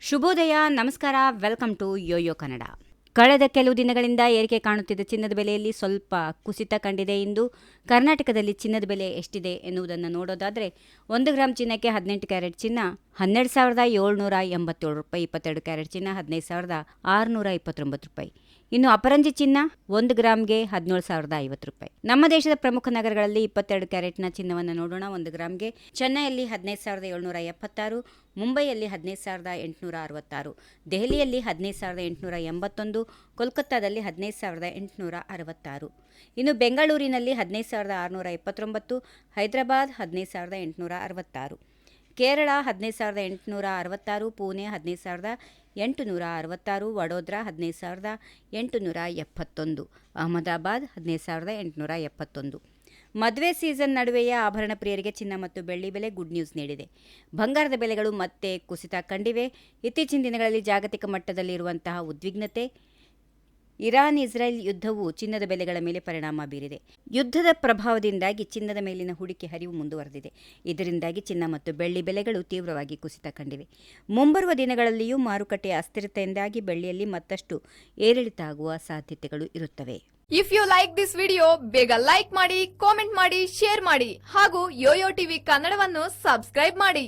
ಶುಭೋದಯ, ನಮಸ್ಕಾರ, welcome to Yoyo Kannada. ಕಳೆದ ಕೆಲವು ದಿನಗಳಿಂದ ಏರಿಕೆ ಕಾಣುತ್ತಿದ್ದ ಚಿನ್ನದ ಬೆಲೆಯಲ್ಲಿ ಸ್ವಲ್ಪ ಕುಸಿತ ಕಂಡಿದೆ. ಇಂದು ಕರ್ನಾಟಕದಲ್ಲಿ ಚಿನ್ನದ ಬೆಲೆ ಎಷ್ಟಿದೆ ಎನ್ನುವುದನ್ನು ನೋಡೋದಾದರೆ 1 ಗ್ರಾಂ ಚಿನ್ನಕ್ಕೆ 18 ಕ್ಯಾರೆಟ್ ಚಿನ್ನ 12,787 ರೂಪಾಯಿ, 22 ಕ್ಯಾರೆಟ್ ಚಿನ್ನ 15,629 ರೂಪಾಯಿ. ಇನ್ನು ಅಪರಂಜಿ ಚಿನ್ನ 1 ಗ್ರಾಂಗೆ 17,050 ರೂಪಾಯಿ. ನಮ್ಮ ದೇಶದ ಪ್ರಮುಖ ನಗರಗಳಲ್ಲಿ 22 ಕ್ಯಾರೆಟ್ನ ಚಿನ್ನವನ್ನು ನೋಡೋಣ. 1 ಗ್ರಾಂಗೆ ಚೆನ್ನೈಯಲ್ಲಿ 15,776, ಮುಂಬೈಯಲ್ಲಿ 15,866, ದೆಹಲಿಯಲ್ಲಿ 15,881, ಕೋಲ್ಕತ್ತಾದಲ್ಲಿ 15,866. ಇನ್ನು ಬೆಂಗಳೂರಿನಲ್ಲಿ 15,629, ಹೈದರಾಬಾದ್ 15,866, ಕೇರಳ 15,866, ಪುಣೆ 15,866, ವಡೋದರಾ 15,871, ಅಹಮದಾಬಾದ್ 15,871. ಮದುವೆ ಸೀಸನ್ ನಡುವೆಯೇ ಆಭರಣ ಪ್ರಿಯರಿಗೆ ಚಿನ್ನ ಮತ್ತು ಬೆಳ್ಳಿ ಬೆಲೆ ಗುಡ್ ನ್ಯೂಸ್ ನೀಡಿದೆ. ಬಂಗಾರದ ಬೆಲೆಗಳು ಮತ್ತೆ ಕುಸಿತ ಕಂಡಿವೆ. ಇತ್ತೀಚಿನ ದಿನಗಳಲ್ಲಿ ಜಾಗತಿಕ ಮಟ್ಟದಲ್ಲಿರುವಂತಹ ಉದ್ವಿಗ್ನತೆ, ಇರಾನ್ ಇಸ್ರೇಲ್ ಯುದ್ಧವು ಚಿನ್ನದ ಬೆಲೆಗಳ ಮೇಲೆ ಪರಿಣಾಮ ಬೀರಿದೆ. ಯುದ್ಧದ ಪ್ರಭಾವದಿಂದಾಗಿ ಚಿನ್ನದ ಮೇಲಿನ ಹೂಡಿಕೆ ಹರಿವು ಮುಂದುವರೆದಿದೆ. ಇದರಿಂದಾಗಿ ಚಿನ್ನ ಮತ್ತು ಬೆಳ್ಳಿ ಬೆಲೆಗಳು ತೀವ್ರವಾಗಿ ಕುಸಿತ ಕಂಡಿವೆ. ಮುಂಬರುವ ದಿನಗಳಲ್ಲಿಯೂ ಮಾರುಕಟ್ಟೆಯ ಅಸ್ಥಿರತೆಯಿಂದಾಗಿ ಬೆಳ್ಳಿಯಲ್ಲಿ ಮತ್ತಷ್ಟು ಏರಿಳಿತ ಆಗುವ ಸಾಧ್ಯತೆಗಳು ಇರುತ್ತವೆ. If you like this video, ಬೇಗ ಲೈಕ್ ಮಾಡಿ, ಕಾಮೆಂಟ್ ಮಾಡಿ, ಶೇರ್ ಮಾಡಿ ಹಾಗೂ ಯೋಯೋ ಟಿವಿ ಕನ್ನಡವನ್ನು ಸಬ್ಸ್ಕ್ರೈಬ್ ಮಾಡಿ.